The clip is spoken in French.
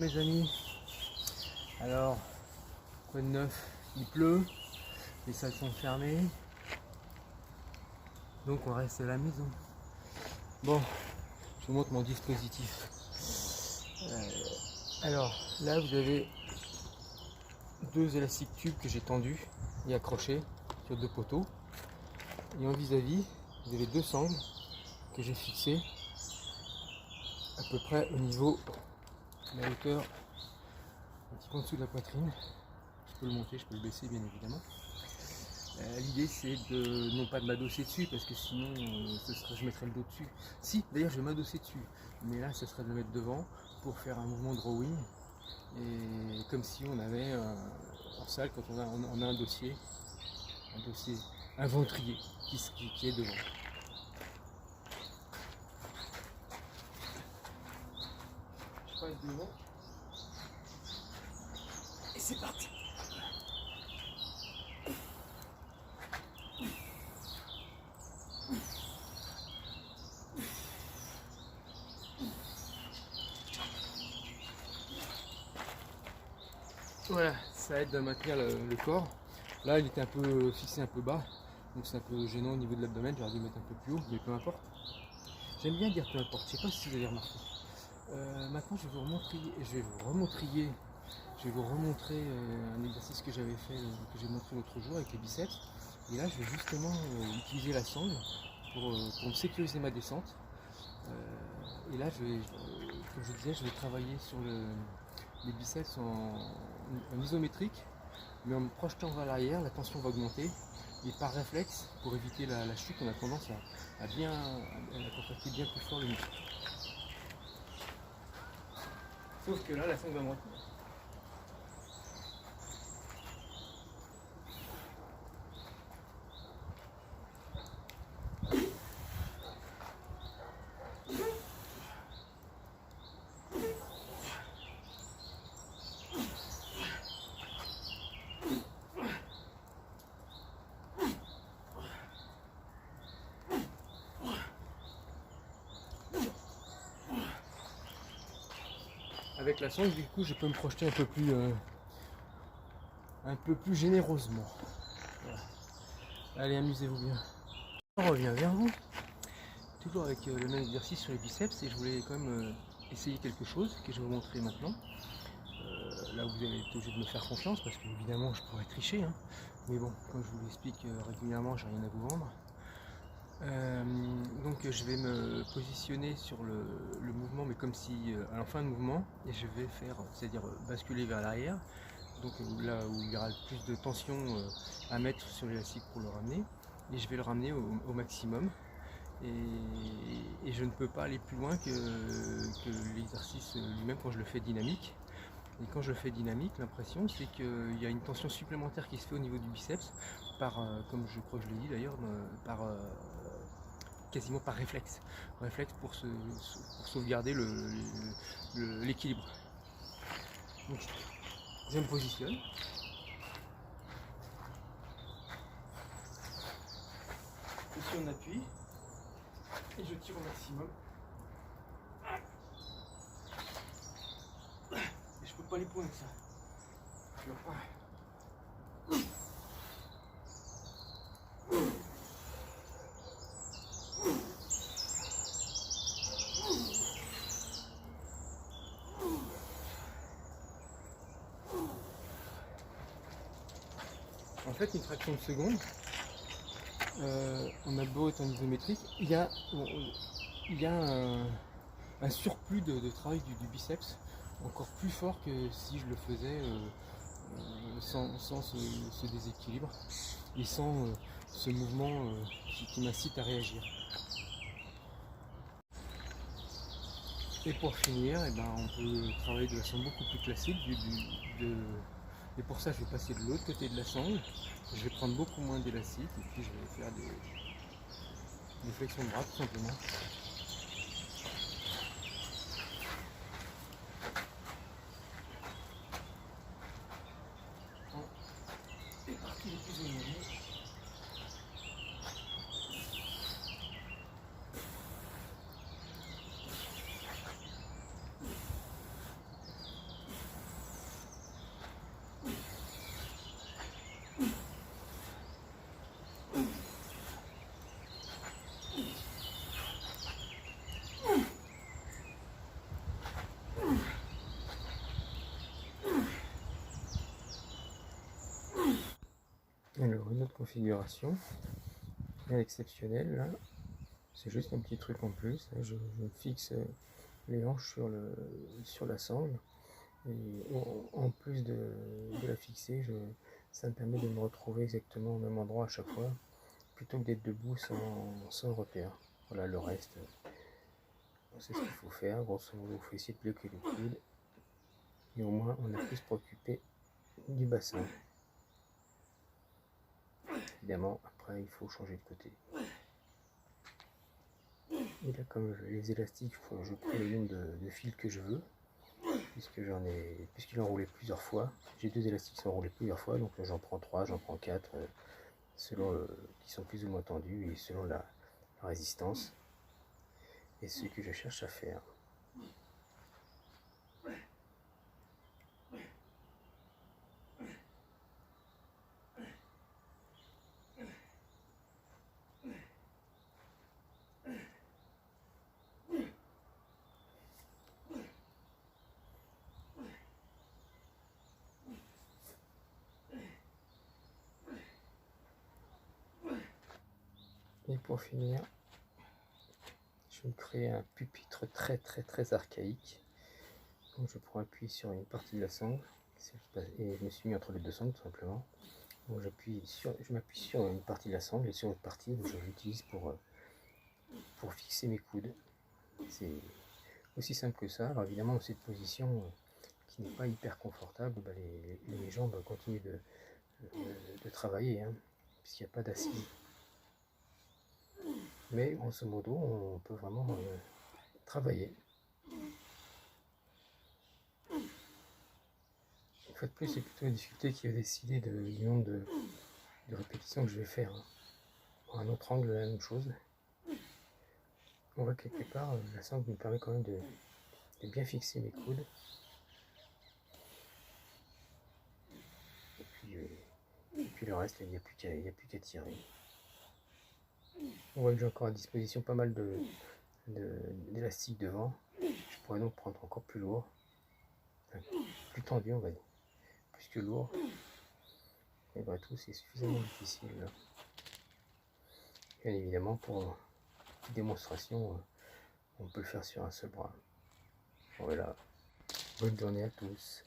Mes amis, alors quoi de neuf? Il pleut, les salles sont fermées, donc on reste à la maison. Bon, je vous montre mon dispositif. Alors là vous avez deux élastiques tubes que j'ai tendus et accrochés sur deux poteaux, et en vis-à-vis vous avez deux sangles que j'ai fixées à peu près au niveau de la hauteur, un petit peu en dessous de la poitrine. Je peux le monter, je peux le baisser bien évidemment. L'idée c'est de non pas de m'adosser dessus parce que sinon je mettrais le dos dessus. Si, d'ailleurs je vais m'adosser dessus, mais là ce serait de le mettre devant pour faire un mouvement de rowing, et comme si on avait en salle quand on a un dossier, un ventrier qui est devant. Je passe devant et c'est parti. Voilà, ça aide à maintenir le corps. Là, il était un peu fixé un peu bas, donc c'est un peu gênant au niveau de l'abdomen. J'aurais dû mettre un peu plus haut, mais peu importe. J'aime bien dire peu importe, je sais pas si vous avez remarqué. Maintenant, je vais vous remontrer un exercice que j'avais fait, que j'ai montré l'autre jour avec les biceps. Et là, je vais justement utiliser la sangle pour me sécuriser ma descente. Et là, comme je disais, je vais travailler sur les biceps en isométrique, mais en me projetant vers l'arrière, la tension va augmenter, et par réflexe, pour éviter la chute, on a tendance à contracter bien plus fort le muscle. Sauf que là, la sangle va me retenir. Avec la sangle, du coup, je peux me projeter un peu plus généreusement. Voilà. Allez, amusez-vous bien. On revient vers vous, toujours avec le même exercice sur les biceps, et je voulais quand même essayer quelque chose que je vais vous montrer maintenant. Là, vous allez être obligé de me faire confiance parce que évidemment, je pourrais tricher, hein. Mais bon, comme je vous l'explique régulièrement, j'ai rien à vous vendre. Donc je vais me positionner sur le mouvement, mais comme si à la fin de mouvement, et je vais faire, c'est-à-dire basculer vers l'arrière, donc là où il y aura le plus de tension à mettre sur l'élastique pour le ramener, et je vais le ramener au maximum, et je ne peux pas aller plus loin que l'exercice lui-même quand je le fais dynamique. Et quand je le fais dynamique, l'impression c'est qu'il y a une tension supplémentaire qui se fait au niveau du biceps, comme je crois que je l'ai dit d'ailleurs, quasiment par réflexe. Réflexe pour sauvegarder l'équilibre. Donc je me positionne. Je suis en appui et je tire au maximum. Et je peux pas aller plus loin que ça. Je vais pas. En fait, une fraction de seconde, on a beau être en isométrique, il y a un surplus de travail du biceps encore plus fort que si je le faisais sans ce déséquilibre et sans ce mouvement qui m'incite à réagir. Et pour finir, on peut travailler de façon beaucoup plus classique. Et pour ça, je vais passer de l'autre côté de la sangle. Je vais prendre beaucoup moins d'élastique et puis je vais faire des flexions de bras tout simplement. Les parties les plus éloignées. Alors une autre configuration, rien d'exceptionnel là, c'est juste un petit truc en plus. Je fixe les hanches sur la sangle, et en plus de la fixer, ça me permet de me retrouver exactement au même endroit à chaque fois, plutôt que d'être debout sans repère. Voilà, le reste, c'est ce qu'il faut faire. Grosso modo, il faut essayer de bloquer les coudes, et au moins on a pu se préoccuper du bassin. Évidemment, après il faut changer de côté. Et là, comme les élastiques, je prends le nombre de fils que je veux, puisqu'il a enroulé plusieurs fois. J'ai 2 élastiques qui sont enroulés plusieurs fois, donc j'en prends 3, j'en prends 4, selon qui sont plus ou moins tendus et selon la résistance et ce que je cherche à faire. Et pour finir, je vais créer un pupitre très archaïque. Donc je prends appui sur une partie de la sangle et je me suis mis entre les deux sangles tout simplement. Donc je m'appuie sur une partie de la sangle et sur une partie que je l'utilise pour fixer mes coudes. C'est aussi simple que ça. Alors évidemment, dans cette position qui n'est pas hyper confortable, les jambes continuent de travailler, hein, puisqu'il n'y a pas d'assise. Mais grosso modo, on peut vraiment travailler. En fait, plus c'est plutôt la difficulté qui va décider du nombre de répétitions que je vais faire. Pour un autre angle, la même chose. On voit quelque part, la sangle me permet quand même de bien fixer mes coudes. Et puis le reste, il n'y a plus qu'à tirer. On voit que j'ai encore à disposition pas mal d'élastique devant. Je pourrais donc prendre encore plus lourd, enfin, plus tendu on va dire, plus que lourd. Mais après tout, c'est suffisamment difficile. Bien évidemment, pour une petite démonstration, on peut le faire sur un seul bras. Voilà, bonne journée à tous.